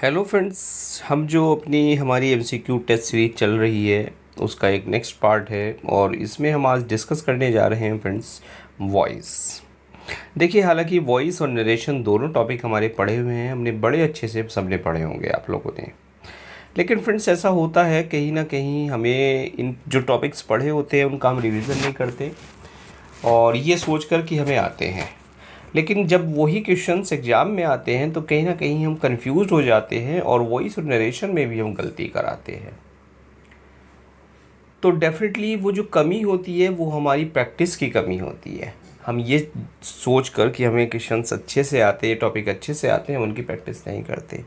Hello friends. हम जो अपनी हमारी एमसीक्यू टेस्ट सीरीज चल रही है उसका एक नेक्स्ट पार्ट है और इसमें हम आज डिस्कस करने जा रहे हैं फ्रेंड्स वॉइस। देखिए, हालांकि वॉइस और नरेशन दोनों टॉपिक हमारे पढ़े हुए हैं, हमने बड़े अच्छे से सबने पढ़े होंगे आप लोगों ने। लेकिन फ्रेंड्स ऐसा होता है कहीं ना कहीं हमें इन जो टॉपिक्स पढ़े होते हैं उनका हम रिवीजन नहीं करते और ये सोच कर कि हमें आते हैं, लेकिन जब वही क्वेश्चंस एग्ज़ाम में आते हैं तो कहीं ना कहीं हम कंफ्यूज हो जाते हैं और वॉइस और नरेशन में भी हम गलती कराते हैं। तो डेफिनेटली वो जो कमी होती है वो हमारी प्रैक्टिस की कमी होती है। हम ये सोच कर कि हमें क्वेश्चंस अच्छे से आते हैं, टॉपिक अच्छे से आते हैं, उनकी प्रैक्टिस नहीं करते।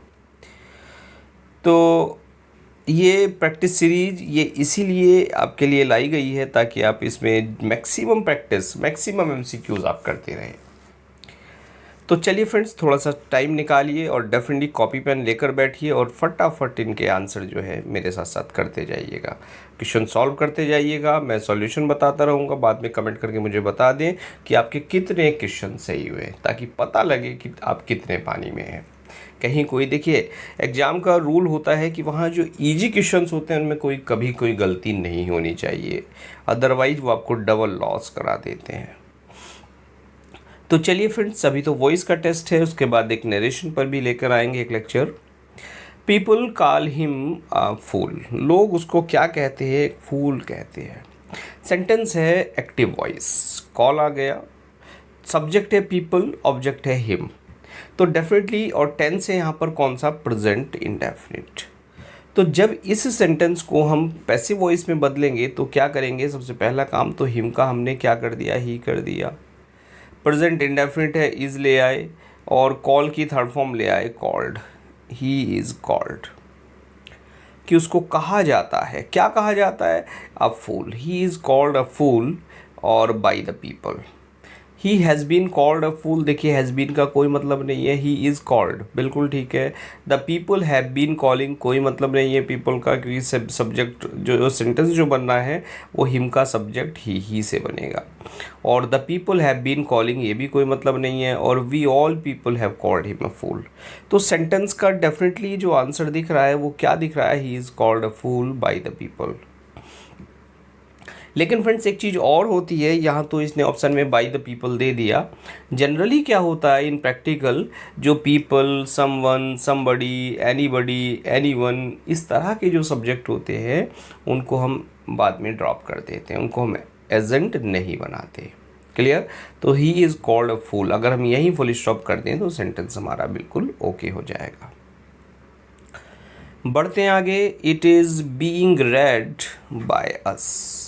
तो ये प्रैक्टिस सीरीज ये इसीलिए आपके लिए लाई गई है ताकि आप इसमें मैक्सिमम प्रैक्टिस, मैक्सिमम एमसीक्यूज़ आप करते रहें। तो चलिए फ्रेंड्स, थोड़ा सा टाइम निकालिए और डेफिनेटली कॉपी पेन लेकर बैठिए और फटाफट इनके आंसर जो है मेरे साथ साथ करते जाइएगा, क्वेश्चन सॉल्व करते जाइएगा। मैं सॉल्यूशन बताता रहूँगा, बाद में कमेंट करके मुझे बता दें कि आपके कितने क्वेश्चन सही हुए, ताकि पता लगे कि आप कितने पानी में हैं। कहीं कोई, देखिए एग्ज़ाम का रूल होता है कि वहाँ जो इजी क्वेश्चंस होते हैं उनमें कभी कोई गलती नहीं होनी चाहिए, अदरवाइज वो आपको डबल लॉस करा देते हैं। तो चलिए फ्रेंड्स, अभी तो वॉइस का टेस्ट है, उसके बाद एक नरेशन पर भी लेकर आएंगे एक लेक्चर। पीपल कॉल हिम फूल, लोग उसको क्या कहते हैं? फूल कहते हैं। सेंटेंस है एक्टिव वॉइस, कॉल आ गया, सब्जेक्ट है पीपल, ऑब्जेक्ट है हिम। तो डेफिनेटली और टेंस है यहाँ पर कौन सा? Present indefinite. तो जब इस सेंटेंस को हम पैसिव वॉइस में बदलेंगे तो क्या करेंगे? सबसे पहला काम तो हिम का हमने क्या कर दिया? ही कर दिया। प्रेजेंट इंडेफिनिट है, इज़ ले आए और कॉल की थर्ड फॉर्म ले आए, कॉल्ड। ही इज़ कॉल्ड, कि उसको कहा जाता है। क्या कहा जाता है? अ फूल। ही इज़ कॉल्ड अ फूल और by the people. He has been called a fool, देखिए हैज़ बीन का कोई मतलब नहीं है, ही इज़ कॉल्ड बिल्कुल ठीक है। The people have been calling, कोई मतलब नहीं है पीपल का, क्योंकि सब्जेक्ट जो सेंटेंस जो बन रहा है वो हिम का सब्जेक्ट ही से बनेगा। और the people have been calling, ये भी कोई मतलब नहीं है। और we all people have called him a fool. तो सेंटेंस का डेफिनेटली जो आंसर दिख रहा है वो क्या दिख रहा है? He is called a fool by the people. लेकिन फ्रेंड्स एक चीज़ और होती है, यहाँ तो इसने ऑप्शन में बाय द पीपल दे दिया। जनरली क्या होता है इन प्रैक्टिकल, जो people, someone, somebody, anybody, anyone, इस तरह के जो सब्जेक्ट होते हैं उनको हम बाद में ड्रॉप कर देते हैं, उनको हम एजेंट नहीं बनाते। क्लियर? तो ही इज़ कॉल्ड अ फूल, अगर हम यहीं फुल स्टॉप कर दें तो सेंटेंस हमारा बिल्कुल ओके हो जाएगा। बढ़ते हैं आगे। It is being read by us,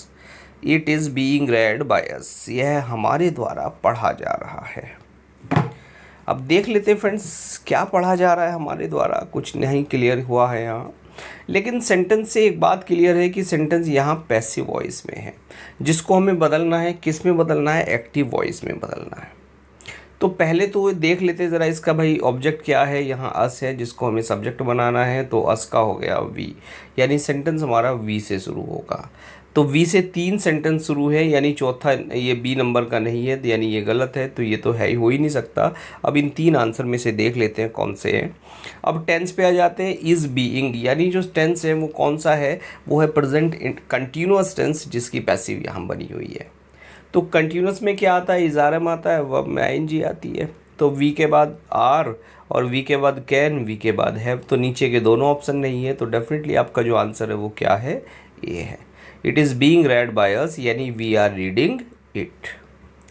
it is being read by अस, यह हमारे द्वारा पढ़ा जा रहा है। अब देख लेते हैं फ्रेंड्स क्या पढ़ा जा रहा है हमारे द्वारा, कुछ नहीं क्लियर हुआ है यहाँ। लेकिन सेंटेंस से एक बात क्लियर है कि सेंटेंस यहाँ पैसिव वॉइस में है, जिसको हमें बदलना है, किस में बदलना है? एक्टिव वॉइस में बदलना है। तो पहले तो देख लेते हैं ज़रा इसका, भाई ऑब्जेक्ट क्या है? यहाँ अस है, जिसको हमें सब्जेक्ट बनाना है, तो अस का हो गया वी, यानी सेंटेंस हमारा वी से शुरू होगा। तो वी से 3 सेंटेंस शुरू है, यानी चौथा ये बी नंबर का नहीं है, तो यानी ये गलत है, तो ये तो है ही, हो ही नहीं सकता। अब इन 3 आंसर में से देख लेते हैं कौन से हैं। अब टेंस पे आ जाते हैं। इज़ बीइंग, यानी जो टेंस है वो कौन सा है? वो है प्रेजेंट कंटिन्यूअस टेंस, जिसकी पैसिव यहाँ बनी हुई है। तो कंटिन्यूस में क्या आता है? इज़ारम आता है, वर्ब में आईएनजी आती है। तो वी के बाद आर और वी के बाद कैन, वी के बाद हैव, तो नीचे के दोनों ऑप्शन नहीं है, तो डेफिनेटली आपका जो आंसर है वो क्या है? ये है। It is being read by us, यानी we are reading it.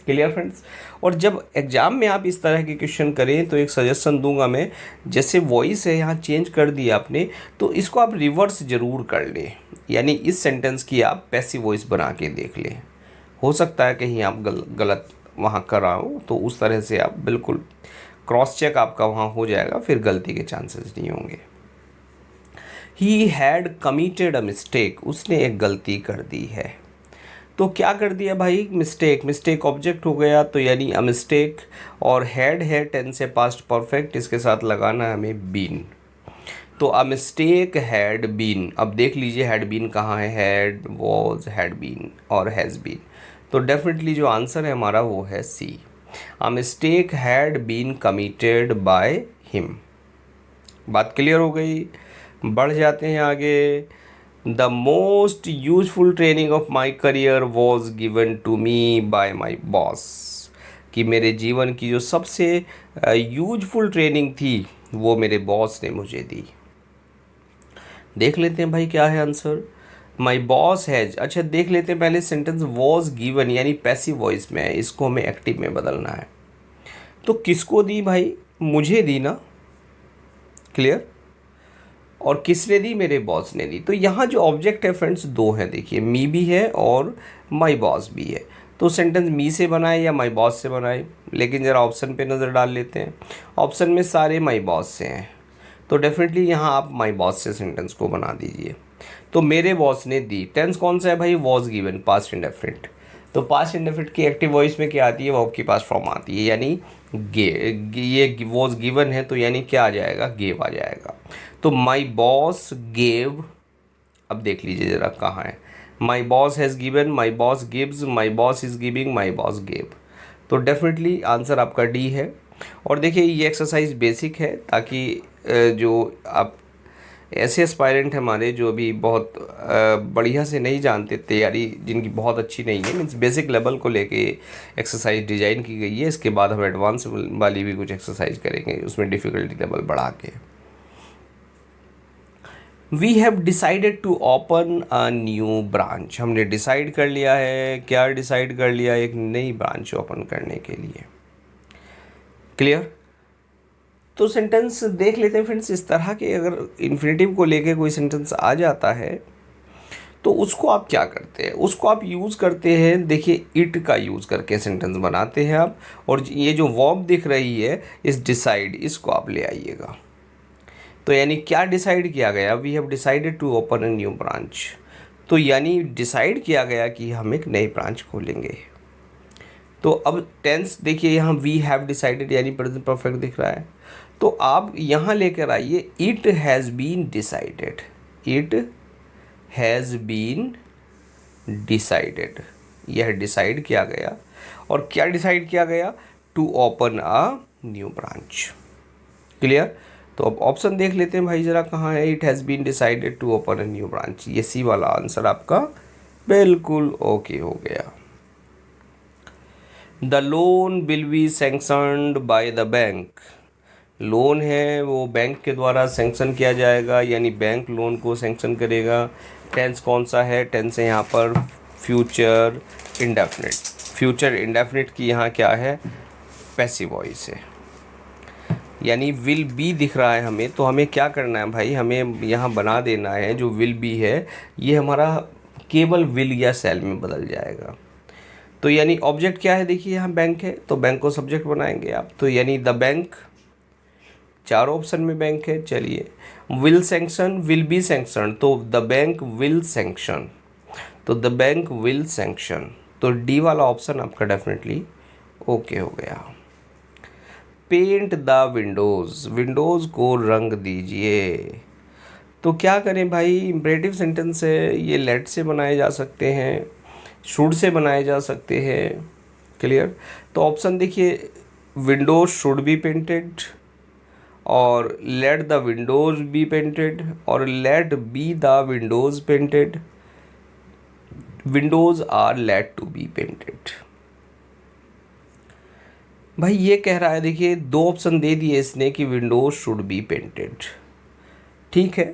Clear friends? और जब एग्जाम में आप इस तरह के क्वेश्चन करें तो एक सजेशन दूंगा मैं, जैसे वॉइस है यहाँ चेंज कर दिया आपने, तो इसको आप रिवर्स ज़रूर कर लें, यानी इस सेंटेंस की आप पैसिव वॉइस बना के देख लें। हो सकता है कहीं आप गलत वहाँ कराओ, तो उस तरह से आप बिल्कुल क्रॉस चेक आपका वहाँ हो जाएगा, फिर गलती के चांसेस नहीं होंगे। He had committed a mistake, उसने एक गलती कर दी है। तो क्या कर दिया भाई? मिस्टेक, मिस्टेक ऑब्जेक्ट हो गया, तो यानी अ मिस्टेक। और हैड है टेंस से पास्ट परफेक्ट, इसके साथ लगाना है हमें बीन। तो अ मिस्टेक हैड बीन, अब देख लीजिए हैड बीन कहाँ है? हैड, वॉज, हैड बीन और हैज़ बीन। तो डेफिनेटली जो आंसर है हमारा वो है C. A mistake had been committed by him. बात क्लियर हो गई। बढ़ जाते हैं आगे। The most useful training of my career was given to me by my boss, कि मेरे जीवन की जो सबसे यूजफुल ट्रेनिंग थी वो मेरे बॉस ने मुझे दी। देख लेते हैं भाई क्या है आंसर। माई बॉस हैज, अच्छा देख लेते हैं पहले सेंटेंस वॉज गिवन यानी पैसिव वॉइस में है, इसको हमें एक्टिव में बदलना है। तो किसको दी भाई? मुझे दी ना, क्लियर। और किसने दी? मेरे बॉस ने दी। तो यहाँ जो ऑब्जेक्ट है फ्रेंड्स दो हैं, देखिए मी भी है और माई बॉस भी है। तो सेंटेंस मी से बनाए या माई बॉस से बनाए, लेकिन ज़रा ऑप्शन पे नज़र डाल लेते हैं। ऑप्शन में सारे माई बॉस से हैं, तो डेफिनेटली यहाँ आप माई बॉस से सेंटेंस को बना दीजिए। तो मेरे बॉस ने दी, टेंस कौन सा है भाई? Was given, past indefinite. तो पास्ट इंडेफिनिट की एक्टिव वॉइस में क्या आती है? वर्ब की पास्ट फॉर्म आती है, यानी ये वॉज गिवन है तो यानी क्या आ जाएगा? गेव आ जाएगा। तो माई बॉस गेव, अब देख लीजिए ज़रा कहाँ है। My boss has given, my boss gives, my boss is giving, my boss gave. तो डेफिनेटली आंसर आपका डी है। और देखिए ये एक्सरसाइज बेसिक है, ताकि जो आप ऐसे एस्पायरेंट हमारे जो अभी बहुत बढ़िया से नहीं जानते, तैयारी जिनकी बहुत अच्छी नहीं है, मीन्स बेसिक लेवल को लेके एक्सरसाइज डिज़ाइन की गई है। इसके बाद हम एडवांस वाली भी कुछ एक्सरसाइज करेंगे, उसमें डिफ़िकल्टी लेवल बढ़ा के। We have decided to open a new branch, हमने डिसाइड कर लिया है, क्या डिसाइड कर लिया? एक नई ब्रांच ओपन करने के लिए, क्लियर। तो सेंटेंस देख लेते हैं फ्रेंड्स। इस तरह के अगर इन्फिनेटिव को लेके कोई सेंटेंस आ जाता है तो उसको आप क्या करते हैं? उसको आप यूज़ करते हैं, देखिए इट का यूज़ करके सेंटेंस बनाते हैं आप। और ये जो वर्ब दिख रही है इस डिसाइड, इसको आप ले आइएगा। तो यानी क्या डिसाइड किया गया? We have decided to open a new branch. तो यानी डिसाइड किया गया कि हम एक नई ब्रांच खोलेंगे। तो अब टेंस देखिए, यहाँ वी हैव डिसाइडेड यानी प्रेजेंट परफेक्ट दिख रहा है। तो आप यहाँ लेकर आइए, it has been decided, it has been decided, यह डिसाइड किया गया। और क्या डिसाइड किया गया? To open a new branch, clear. तो अब ऑप्शन देख लेते हैं भाई ज़रा कहाँ है। It has been decided to open a new branch, ये सी वाला आंसर आपका बिल्कुल ओके हो गया। The loan will be sanctioned by the bank, loan है वो बैंक के द्वारा सैंक्शन किया जाएगा, यानी बैंक लोन को सैंक्शन करेगा। टेंस कौन सा है? टेंस है यहाँ पर फ्यूचर इंडेफिनिट। फ्यूचर इंडेफिनिट की यहाँ क्या है? पैसिव वॉइस है, यानी विल बी दिख रहा है हमें। तो हमें क्या करना है भाई? हमें यहाँ बना देना है जो विल बी है ये हमारा केवल विल या सेल में बदल जाएगा। तो यानी ऑब्जेक्ट क्या है? देखिए यहाँ बैंक है, तो बैंक को सब्जेक्ट बनाएंगे आप। तो यानी द बैंक, चारों ऑप्शन में बैंक है। चलिए, will sanction, will be sanction, तो द बैंक विल सैंक्शन, तो द बैंक विल सैंक्शन। तो डी वाला ऑप्शन आपका डेफिनेटली ओके हो गया। पेंट द विंडोज़, विंडोज़ को रंग दीजिए। तो क्या करें भाई? इम्परेटिव सेंटेंस है, ये लेट से बनाए जा सकते हैं, शुड से बनाए जा सकते हैं, क्लियर। तो ऑप्शन देखिए, विंडोज शुड बी पेंटेड, और let the windows be painted, और let be the windows painted, windows are let to be painted. भाई ये कह रहा है, देखिए दो ऑप्शन दे दिए इसने कि विंडोज शुड बी पेंटेड, ठीक है,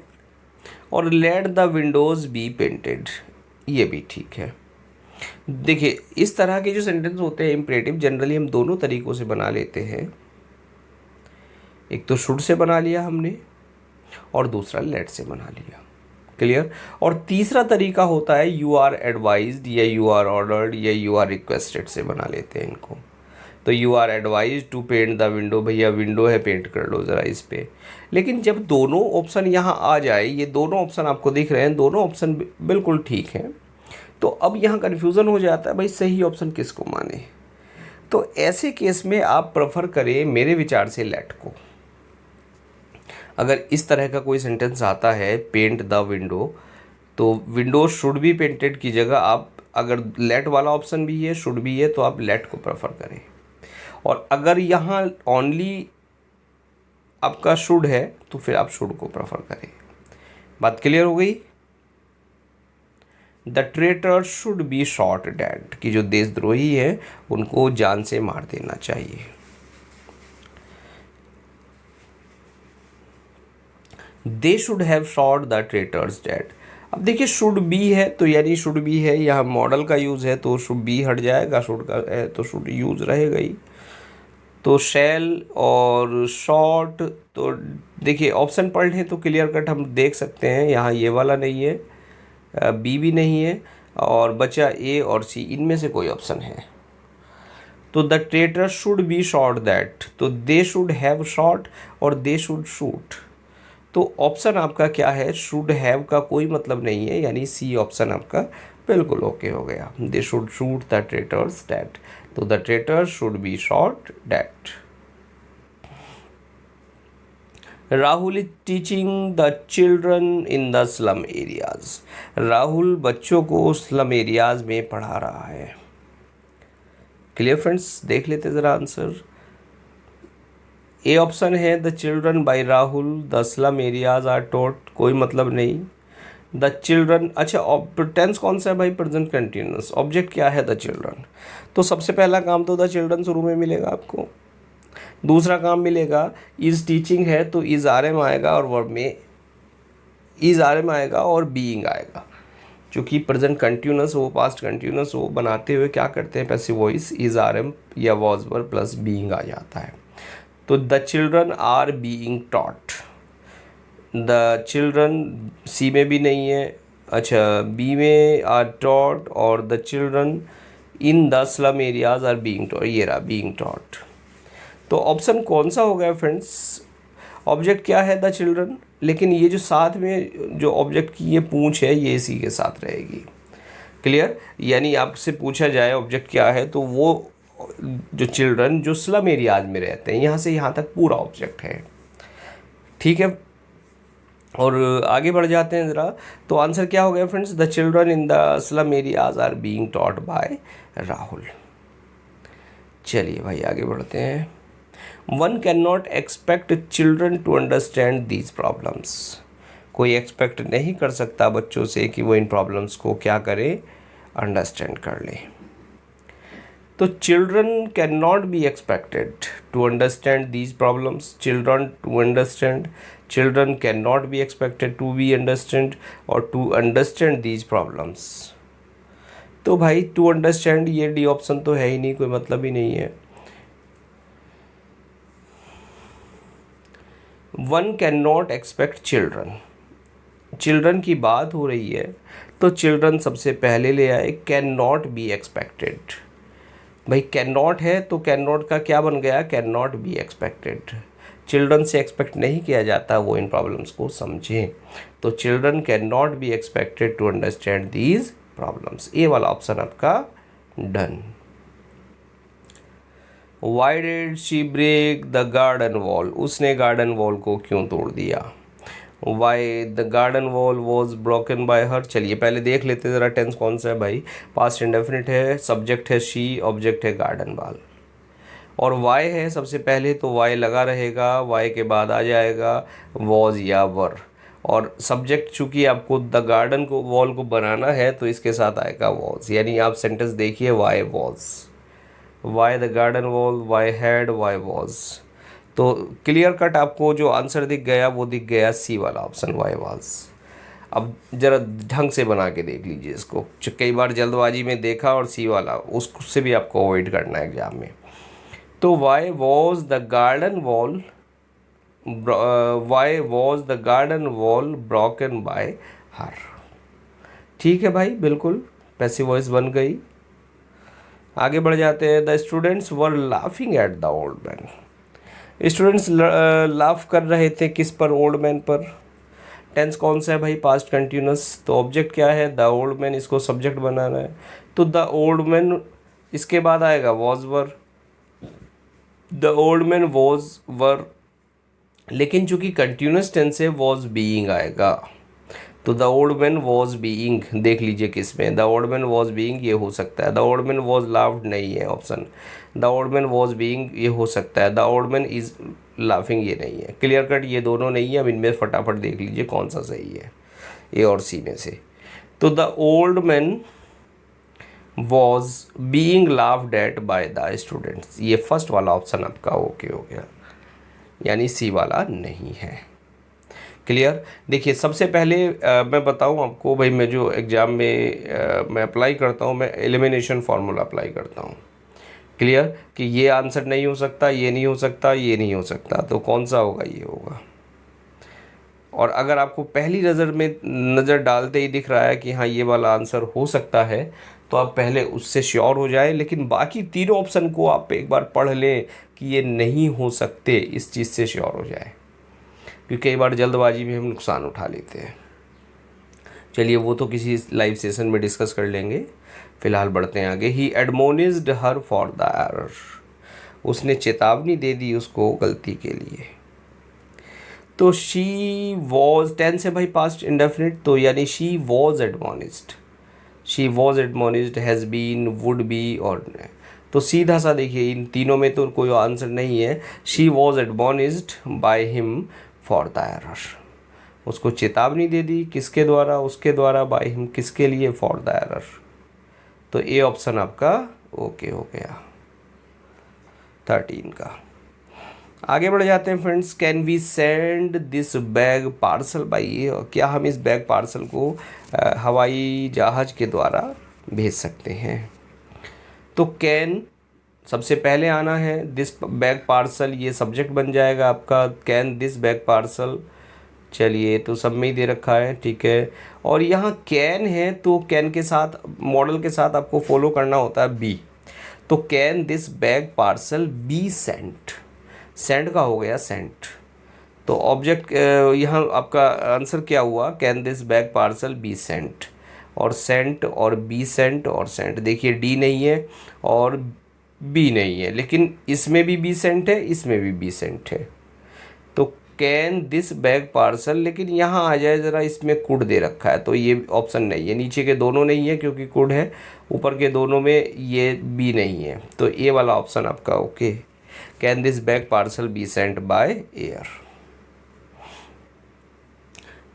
और let the windows be painted, ये भी ठीक है। देखिए इस तरह के जो सेंटेंस होते हैं इम्परेटिव, जनरली हम दोनों तरीक़ों से बना लेते हैं। एक तो शुड से बना लिया हमने, और दूसरा लेट से बना लिया, क्लियर। और तीसरा तरीका होता है यू आर एडवाइज्ड या यू आर ऑर्डर्ड या यू आर रिक्वेस्टेड से बना लेते हैं इनको। तो you are advise to paint the window, भैया विंडो है पेंट कर लो ज़रा इस पे। लेकिन जब दोनों ऑप्शन यहाँ आ जाए, ये दोनों ऑप्शन आपको दिख रहे हैं, दोनों ऑप्शन बिल्कुल ठीक हैं, तो अब यहाँ कन्फ्यूज़न हो जाता है भाई सही ऑप्शन किसको माने। तो ऐसे केस में आप प्रेफर करें मेरे विचार से लेट को। अगर इस तरह का कोई सेंटेंस आता है पेंट द विंडो, तो विंडो शुड बी पेंटेड की जगह आप, अगर लेट वाला ऑप्शन भी है शुड भी है, तो आप लेट को प्रेफर करें। और अगर यहाँ ओनली आपका शुड है तो फिर आप शुड को प्रेफर करें। बात क्लियर हो गई। The traitor should be shot dead, कि जो देशद्रोही है उनको जान से मार देना चाहिए। They should have shot the traitors dead. अब देखिए शुड बी है तो यानी शुड बी है, यहाँ मॉडल का यूज़ है तो शुड बी हट जाएगा, शुड का है तो शुड यूज़ रहेगा ही। तो शैल और शॉर्ट, तो देखिए ऑप्शन पढ़ तो क्लियर कट हम देख सकते हैं, यहाँ ये वाला नहीं है, बी भी नहीं है, और बचा ए और सी, इनमें से कोई ऑप्शन है। तो the traitor should be shot that, तो दे शुड हैव शॉट और दे शुड शूट। तो ऑप्शन आपका क्या है, शुड हैव का कोई मतलब नहीं है, यानी सी ऑप्शन आपका बिल्कुल ओके हो गया। They should shoot the traitors that, तो the traitor should be shot that. Rahul is teaching the children in the slum areas. Rahul बच्चों को स्लम एरियाज में पढ़ा रहा है। क्लियर फ्रेंड्स, देख लेते ज़रा आंसर। ए ऑप्शन है the children by Rahul, the slum areas are taught, कोई मतलब नहीं। द चिल्ड्रन, अच्छा टेंस कौन सा है भाई, प्रेजेंट कंटिन्यूअस। ऑब्जेक्ट क्या है, द चिल्ड्रन। तो सबसे पहला काम तो द चिल्ड्रन शुरू में मिलेगा आपको। दूसरा काम मिलेगा इज टीचिंग है तो इज आर एम आएगा, और वर्ब में इज आर एम आएगा और बीइंग आएगा। चूँकि प्रेजेंट कंटिन्यूअस हो, पास्ट कंटिन्यूअस हो, बनाते हुए क्या करते हैं, passive voice is are am या वॉज वर्ब प्लस बीइंग आ जाता है। तो the children are being taught, the children C में भी नहीं है, अच्छा बी में आर टॉट, और the children in the slum areas are being taught, ये रहा बीइंग टॉट। तो ऑप्शन कौन सा हो गया फ्रेंड्स, ऑब्जेक्ट क्या है, द चिल्ड्रन, लेकिन ये जो साथ में जो ऑब्जेक्ट की ये पूंछ है ये इसी के साथ रहेगी। क्लियर, यानी आपसे पूछा जाए ऑब्जेक्ट क्या है तो वो जो चिल्ड्रन जो स्लम एरियाज में रहते हैं यहाँ से यहाँ तक पूरा ऑब्जेक्ट है। ठीक है, और आगे बढ़ जाते हैं ज़रा। तो आंसर क्या हो गया friends, the children in the slum areas are being taught by Rahul. चलिए भाई आगे बढ़ते हैं। One can not expect children to understand these problems. कोई एक्सपेक्ट नहीं कर सकता बच्चों से कि वो इन प्रॉब्लम्स को क्या करें, अंडरस्टैंड कर लें। तो children can not be expected to understand these problems, children to understand, children can not be expected to be understand और टू अंडरस्टैंड दीज प्रॉब्लम्स। तो भाई टू अंडरस्टैंड ये डी ऑप्शन तो है ही नहीं, कोई मतलब ही नहीं है। One can not expect children, children की बात हो रही है तो चिल्ड्रन सबसे पहले ले आए, कैन नॉट बी एक्सपेक्टेड। भाई कैन नॉट है तो कैन नॉट का क्या बन गया, can not be expected. Children से एक्सपेक्ट नहीं किया जाता वो इन प्रॉब्लम्स को समझें, तो children can not be expected to understand these problems. A वाला ऑप्शन आपका done. Why did she break the garden wall, उसने गार्डन वॉल को क्यों तोड़ दिया। Why the garden wall was broken bye हर। चलिए पहले देख लेते ज़रा टेंस कौन सा है भाई, पास्ट इंडेफिनिट है, सब्जेक्ट है शी, ऑब्जेक्ट है गार्डन वॉल, और वाई है सबसे पहले तो वाई लगा रहेगा, वाई के बाद आ जाएगा वॉज या वर, और सब्जेक्ट चूँकि आपको द गार्डन को वॉल को बनाना है तो इसके साथ आएगा वॉज। यानी आप सेंटेंस देखिए, why was, why the garden wall, why had, why was. तो क्लियर कट आपको जो आंसर दिख गया वो दिख गया सी वाला ऑप्शन, वाई वॉज। अब ज़रा ढंग से बना के देख लीजिए इसको, कई बार जल्दबाजी में देखा और सी वाला उससे भी आपको अवॉइड करना है एग्जाम में। तो why was the garden wall, why was the garden wall broken by हर। ठीक है भाई, बिल्कुल पैसिव वॉइस बन गई। आगे बढ़ जाते हैं। The students were laughing at the old man, students laugh कर रहे थे किस पर, ओल्ड मैन पर। टेंस कौन सा है भाई, पास्ट कंटिन्यूअस। तो ऑब्जेक्ट क्या है, द ओल्ड मैन, इसको सब्जेक्ट बनाना है तो द ओल्ड मैन, इसके बाद आएगा was were, the old man was were, लेकिन चूंकि कंटिन्यूअस टेंस है वॉज बीइंग आएगा। तो the old man was being, देख लीजिए किस में, the old man was being ये हो सकता है, the old man was laughed नहीं है option, the old man was being ये हो सकता है, the old man is laughing ये नहीं है। क्लियर कट ये दोनों नहीं है। अब इनमें फटाफट देख लीजिए कौन सा सही है, ए और सी में से। तो the old man was being laughed eight by the students, ये फर्स्ट वाला ऑप्शन आपका ओके हो गया, यानी सी वाला नहीं है। क्लियर। देखिए सबसे पहले मैं बताऊं आपको भाई, मैं जो एग्ज़ाम में मैं अप्लाई करता हूं, मैं एलिमिनेशन फार्मूला अप्लाई करता हूं। क्लियर कि ये आंसर नहीं हो सकता, ये नहीं हो सकता, ये नहीं हो सकता, तो कौन सा होगा, ये होगा। और अगर आपको पहली नज़र में नज़र डालते ही दिख रहा है कि हाँ ये वाला आंसर हो सकता है, तो आप पहले उससे श्योर हो जाए, लेकिन बाकी तीनों ऑप्शन को आप एक बार पढ़ लें कि ये नहीं हो सकते, इस चीज़ से श्योर हो जाए, क्योंकि कई बार जल्दबाजी में हम नुकसान उठा लेते हैं। चलिए वो तो किसी लाइव सेशन में डिस्कस कर लेंगे, फिलहाल बढ़ते हैं आगे। ही एडमोनिज्ड हर फॉर द एरर, उसने चेतावनी दे दी उसको गलती के लिए। तो शी वॉज, टेंस है भाई पास्ट इंडेफिनिट, तो यानी she was admonished, she was admonished, has been, would be, और तो सीधा सा देखिए इन तीनों में तो कोई आंसर नहीं है। She was admonished by him for the error, उसको चेतावनी दे दी, किसके द्वारा, उसके द्वारा, बाय हिम किसके लिए, फॉर द एरर। तो ए ऑप्शन आपका ओके हो गया 13 का। आगे बढ़ जाते हैं friends. Can we send this bag parcel by, क्या हम इस बैग पार्सल को हवाई जहाज के द्वारा भेज सकते हैं। तो कैन सबसे पहले आना है, दिस बैग पार्सल ये सब्जेक्ट बन जाएगा आपका, कैन दिस बैग पार्सल। चलिए तो सब में ही दे रखा है, ठीक है। और यहाँ कैन है, तो कैन के साथ मॉडल के साथ आपको फॉलो करना होता है बी, तो can this bag parcel be sent, send का हो गया सेंट, तो ऑब्जेक्ट यहाँ आपका आंसर क्या हुआ, can this bag parcel be sent, और सेंट और बी सेंट और सेंट। देखिए डी नहीं है और बी नहीं है, लेकिन इसमें भी बी सेंट है, इसमें भी बी सेंट है, तो कैन दिस बैग पार्सल, लेकिन यहाँ आ जाए ज़रा, इसमें कुड दे रखा है, तो ये ऑप्शन नहीं है। नीचे के दोनों नहीं है क्योंकि कुड है, ऊपर के दोनों में ये बी नहीं है, तो ए वाला ऑप्शन आपका okay, can this bag parcel be sent by air.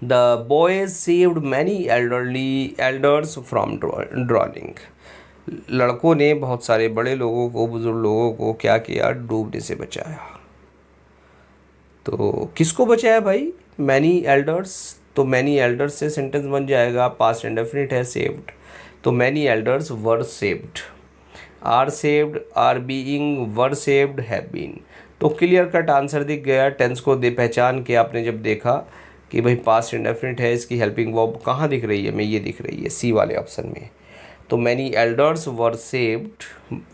The boys saved many elders from drowning, लड़कों ने बहुत सारे बड़े लोगों को, बुजुर्ग लोगों को क्या किया, डूबने से बचाया। तो किसको बचाया भाई, मैनी एल्डर्स, तो मैनी एल्डर्स से सेंटेंस बन जाएगा, पास्ट इंडेफिनिट है सेव्ड, तो many elders were saved, are saved, are being, were saved, have been. तो क्लियर कट आंसर दिख गया। टेंस को पहचान के आपने जब देखा कि भाई पास्ट इंडेफिनिट है, इसकी हेल्पिंग वर्ब कहाँ दिख रही है, मैं ये दिख रही है सी वाले ऑप्शन में। तो many elders were saved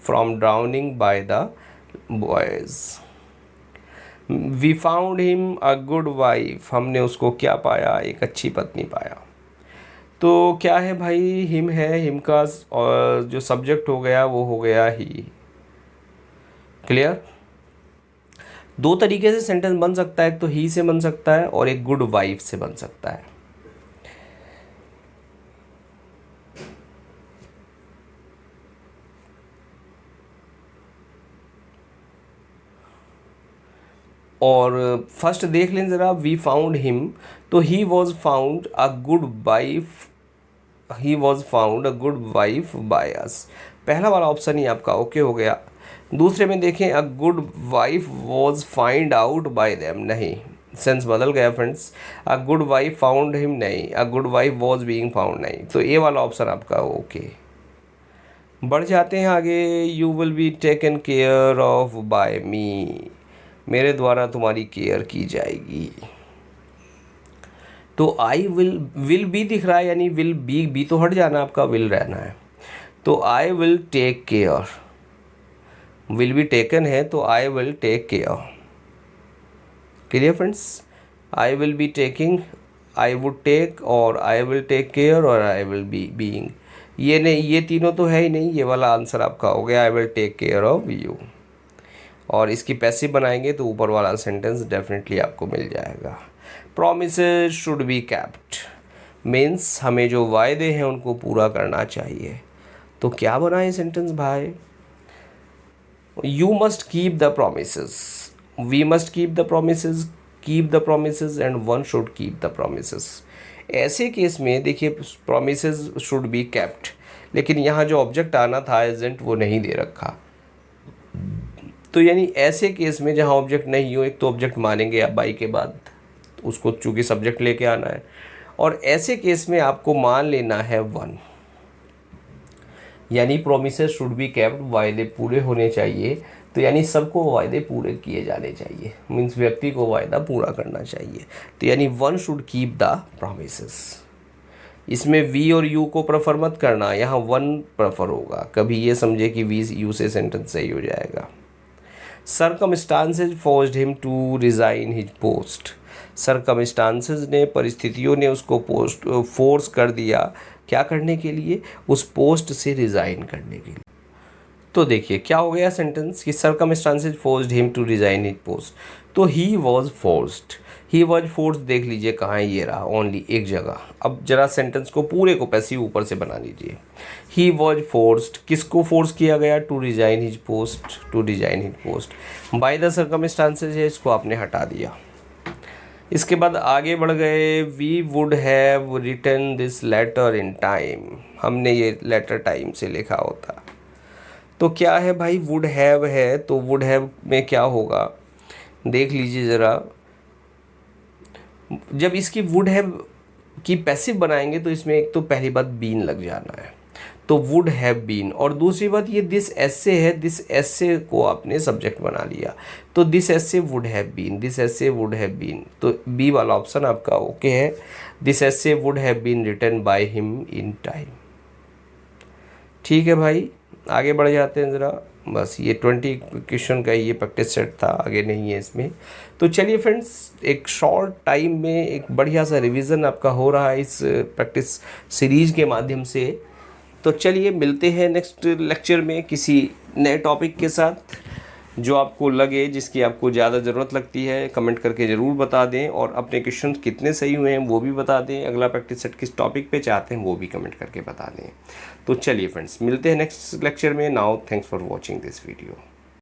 from drowning by the boys. We found him a good wife, हमने उसको क्या पाया, एक अच्छी पत्नी पाया। तो क्या है भाई, हिम है, हिम का और जो सब्जेक्ट हो गया वो हो गया ही। क्लियर। दो तरीके से सेंटेंस बन सकता है, एक तो ही से बन सकता है और एक गुड वाइफ से बन सकता है। और फर्स्ट देख लें ज़रा, वी फाउंड हिम, तो he was found a good wife, he was found a good wife by us, पहला वाला ऑप्शन ही आपका ओके हो गया। दूसरे में देखें, a good wife was find out by them, नहीं, सेंस बदल गया friends, a good wife found him नहीं, a good wife was being found नहीं, तो ये वाला ऑप्शन आपका ओके। बढ़ जाते हैं आगे। You will be taken care of by me, मेरे द्वारा तुम्हारी केयर की जाएगी। तो आई विल बी दिख रहा है, यानी विल बी तो हट जाना, आपका विल रहना है। तो I will take care, will be taken है तो I will take care. Clear friends, I will be taking, I would take, और आई विल टेक केयर, और आई विल बी बीइंग, ये नहीं, ये तीनों तो है ही नहीं, ये वाला आंसर आपका हो गया, I will take care of you. और इसकी पैसिव बनाएंगे तो ऊपर वाला सेंटेंस डेफिनेटली आपको मिल जाएगा। Promises should be kept, means हमें जो वायदे हैं उनको पूरा करना चाहिए। तो क्या बना है सेंटेंस भाई? You must keep the promises, we must keep the promises, keep the promises and one should keep the promises. ऐसे केस में देखिए प्रोमिसेस शुड बी केप्ट, लेकिन यहाँ जो ऑब्जेक्ट आना था एजेंट वो नहीं दे रखा। तो यानी ऐसे केस में जहाँ ऑब्जेक्ट नहीं हो, एक तो ऑब्जेक्ट मानेंगे आप बाई के बाद, उसको चूँकि सब्जेक्ट लेके आना है, और ऐसे केस में आपको मान लेना है वन, यानी प्रोमिसेस शुड बी केप्ट, वायदे पूरे होने चाहिए। तो यानी सबको वायदे पूरे किए जाने चाहिए, मीन्स व्यक्ति को वायदा पूरा करना चाहिए। तो यानी one should keep the promises. इसमें वी और यू को प्रेफर मत करना, यहाँ वन प्रेफर होगा। कभी ये समझे कि वी यू से सेंटेंस सही हो जाएगा। Circumstances forced him to resign his post. Circumstances ने, परिस्थितियों ने उसको फोर्स कर दिया क्या करने के लिए? उस पोस्ट से रिज़ाइन करने के लिए। तो देखिए क्या हो गया सेंटेंस कि circumstances forced him to resign his post. तो he was forced, he was forced देख लीजिए कहाँ है, ये रहा ओनली एक जगह। अब जरा सेंटेंस को पूरे को पैसिव ऊपर से बना लीजिए। ही वॉज फोर्स्ड, किसको फोर्स किया गया? To resign his post, to resign his post. By the circumstances है, इसको आपने हटा दिया। इसके बाद आगे बढ़ गए, we would have written this letter in time. हमने ये लेटर टाइम से लिखा होता। तो क्या है भाई? वुड हैव है, तो वुड हैव में क्या होगा देख लीजिए ज़रा। जब इसकी वुड हैव की पैसिव बनाएंगे तो इसमें एक तो पहली बात बीन लग जाना है, तो वुड हैव बीन। और दूसरी बात ये दिस एसे है, दिस एसे को आपने सब्जेक्ट बना लिया, तो this essay would have been, this essay would have been. तो बी वाला ऑप्शन आपका ओके है। This essay would have been written by him in time. ठीक है भाई, आगे बढ़ जाते हैं ज़रा। बस ये 20 क्वेश्चन का ये प्रैक्टिस सेट था, आगे नहीं है इसमें। तो चलिए फ्रेंड्स, एक शॉर्ट टाइम में एक बढ़िया सा रिवीजन आपका हो रहा है इस प्रैक्टिस सीरीज़ के माध्यम से। तो चलिए मिलते हैं नेक्स्ट लेक्चर में किसी नए टॉपिक के साथ। जो आपको लगे, जिसकी आपको ज़्यादा ज़रूरत लगती है, कमेंट करके ज़रूर बता दें, और अपने क्वेश्चन कितने सही हुए हैं वो भी बता दें। अगला प्रैक्टिस सेट किस टॉपिक पे चाहते हैं वो भी कमेंट करके बता दें। तो चलिए फ्रेंड्स, मिलते हैं नेक्स्ट लेक्चर में। Now thanks for watching this video.